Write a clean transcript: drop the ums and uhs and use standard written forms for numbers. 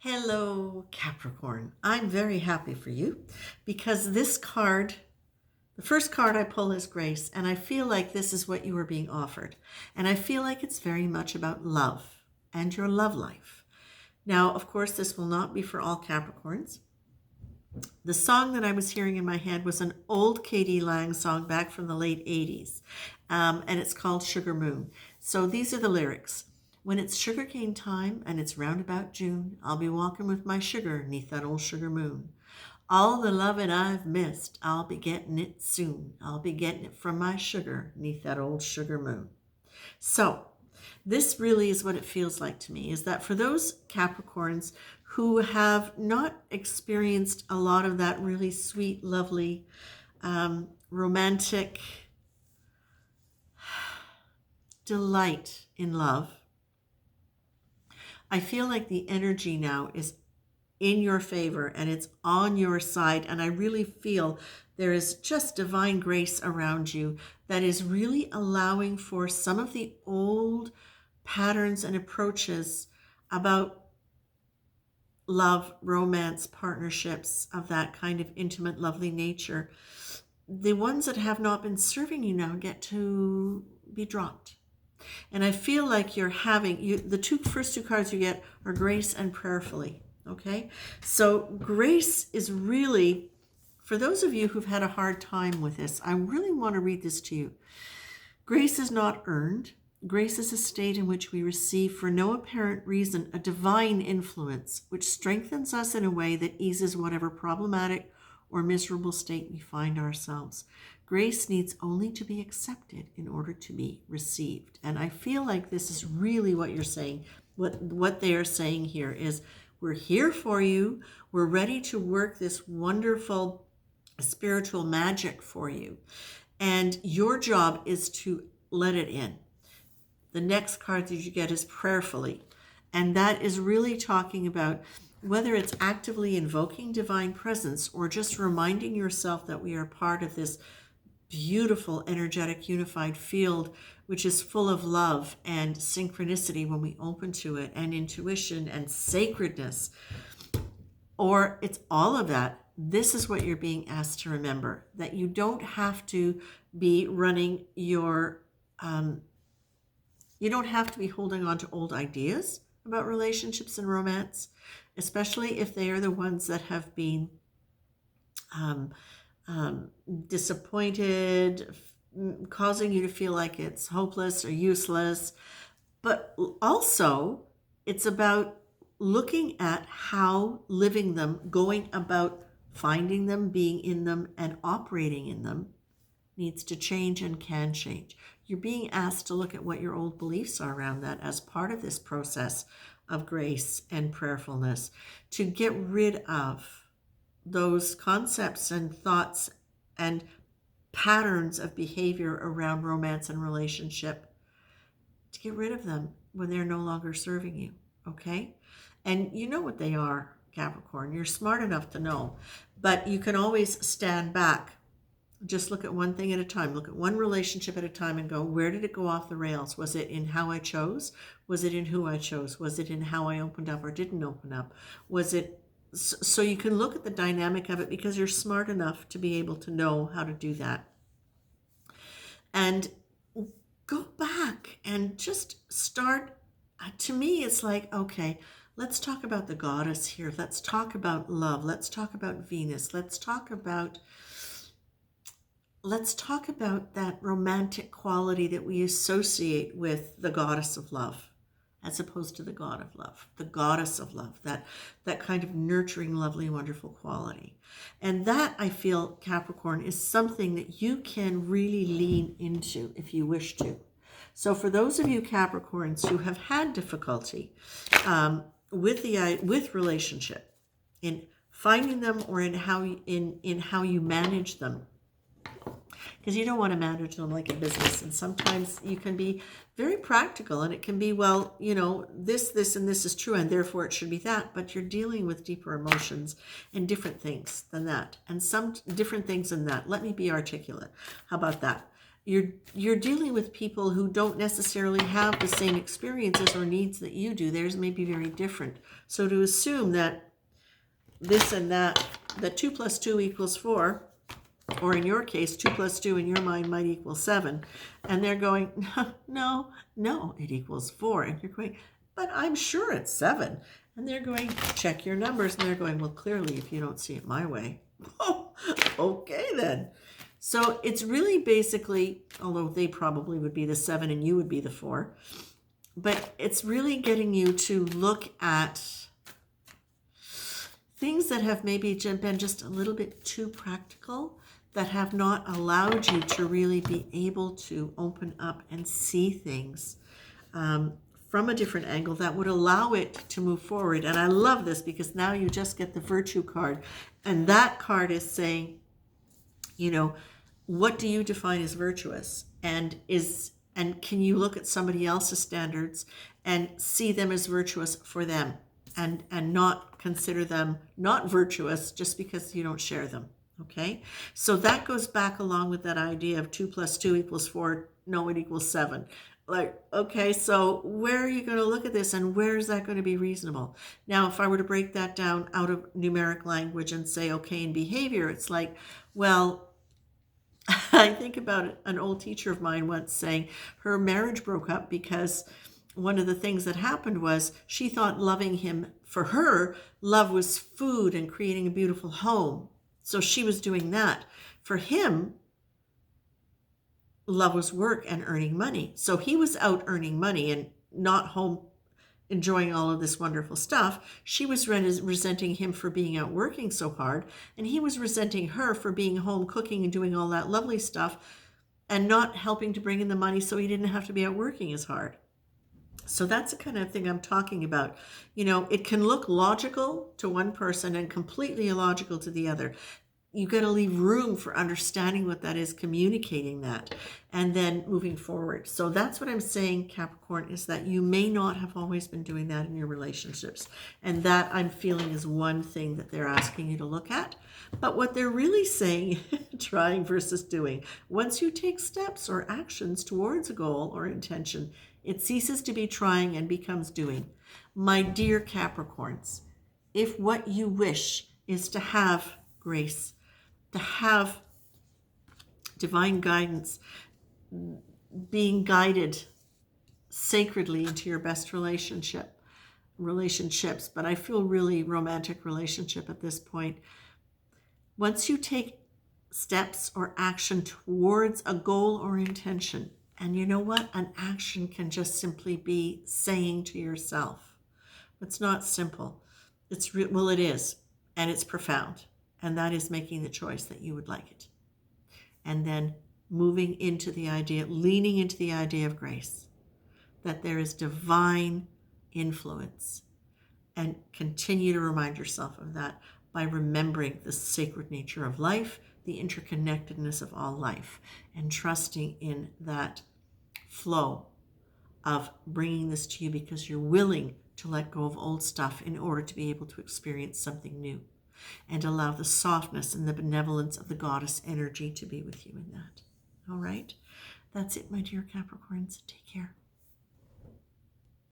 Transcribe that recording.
Hello, Capricorn. I'm very happy for you because this card, the first card I pull is Grace, and I feel like this is what you were being offered. And I feel like it's very much about love and your love life. Now, of course, this will not be for all Capricorns. The song that I was hearing in my head was an old Katie Lang song back from the late 80s, and it's called Sugar Moon. So these are the lyrics. When it's sugarcane time and it's round about June, I'll be walking with my sugar neath that old sugar moon. All the lovin' I've missed, I'll be getting it soon. I'll be getting it from my sugar neath that old sugar moon. So this really is what it feels like to me, is that for those Capricorns who have not experienced a lot of that really sweet, lovely, romantic delight in love, I feel like the energy now is in your favor and it's on your side. And I really feel there is just divine grace around you that is really allowing for some of the old patterns and approaches about love, romance, partnerships of that kind of intimate, lovely nature. The ones that have not been serving you now get to be dropped. And I feel like you're having, the first two cards you get are Grace and Prayerfully. Okay? So Grace is really, for those of you who've had a hard time with this, I really want to read this to you. Grace is not earned. Grace is a state in which we receive, for no apparent reason, a divine influence which strengthens us in a way that eases whatever problematic or miserable state we find ourselves. Grace needs only to be accepted in order to be received. And I feel like this is really what you're saying. What they are saying here is, we're here for you. We're ready to work this wonderful spiritual magic for you. And your job is to let it in. The next card that you get is Prayerfully. And that is really talking about whether it's actively invoking divine presence or just reminding yourself that we are part of this beautiful, energetic, unified field, which is full of love and synchronicity when we open to it, and intuition and sacredness. Or it's all of that. This is what you're being asked to remember, that you don't have to be running your you don't have to be holding on to old ideas about relationships and romance, especially if they are the ones that have been disappointed, causing you to feel like it's hopeless or useless. But also, it's about looking at how living them, going about finding them, being in them, and operating in them needs to change and can change. You're being asked to look at what your old beliefs are around that as part of this process of grace and prayerfulness, to get rid of those concepts and thoughts and patterns of behavior around romance and relationship, to get rid of them when they're no longer serving you, okay? And you know what they are, Capricorn. You're smart enough to know, but you can always stand back. Just look at one thing at a time. Look at one relationship at a time and go, where did it go off the rails? Was it in how I chose? Was it in who I chose? Was it in how I opened up or didn't open up? Was it, so you can look at the dynamic of it because you're smart enough to be able to know how to do that. And go back and just start. To me, it's like, okay, let's talk about the goddess here. Let's talk about love. Let's talk about Venus. Let's talk about that romantic quality that we associate with the goddess of love, as opposed to the god of love, the goddess of love, that kind of nurturing, lovely, wonderful quality. And that, I feel, Capricorn, is something that you can really lean into if you wish to. So for those of you Capricorns who have had difficulty with relationship, in finding them or in how you manage them, because you don't want to manage them like a business. And sometimes you can be very practical and it can be, well, this, and this is true and therefore it should be that. But you're dealing with deeper emotions and different things than that. And some different things than that. Let me be articulate. How about that? you're dealing with people who don't necessarily have the same experiences or needs that you do. Theirs may be very different. So to assume that this and that 2 plus 2 equals 4, or in your case, 2 plus 2 in your mind might equal 7, and they're going, no, it equals 4. And you're going, but I'm sure it's 7. And they're going, check your numbers. And they're going, well, clearly, if you don't see it my way. Oh, okay then. So it's really basically, although they probably would be the 7 and you would be the 4, but it's really getting you to look at things that have maybe been just a little bit too practical, that have not allowed you to really be able to open up and see things from a different angle that would allow it to move forward. And I love this because now you just get the virtue card. And that card is saying, what do you define as virtuous? And can you look at somebody else's standards and see them as virtuous for them, and not consider them not virtuous just because you don't share them? Okay, so that goes back along with that idea of 2 plus 2 equals 4. No, it equals 7. Like, okay, so where are you going to look at this, and where is that going to be reasonable? Now, if I were to break that down out of numeric language and say, okay, in behavior, it's like, well, I think about an old teacher of mine once saying her marriage broke up because one of the things that happened was she thought loving him, for her, love was food and creating a beautiful home. So she was doing that. For him, love was work and earning money. So he was out earning money and not home enjoying all of this wonderful stuff. She was resenting him for being out working so hard, and he was resenting her for being home cooking and doing all that lovely stuff and not helping to bring in the money so he didn't have to be out working as hard. So that's the kind of thing I'm talking about. It can look logical to one person and completely illogical to the other. You got to leave room for understanding what that is, communicating that, and then moving forward. So that's what I'm saying, Capricorn, is that you may not have always been doing that in your relationships. And that, I'm feeling, is one thing that they're asking you to look at. But what they're really saying, trying versus doing, once you take steps or actions towards a goal or intention, it ceases to be trying and becomes doing. My dear Capricorns, if what you wish is to have grace, to have divine guidance, being guided sacredly into your best relationships, but I feel really romantic relationship at this point. Once you take steps or action towards a goal or intention, and you know what? An action can just simply be saying to yourself. It's not simple. It is, and it's profound. And that is making the choice that you would like it. And then moving into the idea, leaning into the idea of grace, that there is divine influence. And continue to remind yourself of that by remembering the sacred nature of life, the interconnectedness of all life, and trusting in that flow of bringing this to you because you're willing to let go of old stuff in order to be able to experience something new. And allow the softness and the benevolence of the goddess energy to be with you in that. All right? That's it, my dear Capricorns. Take care.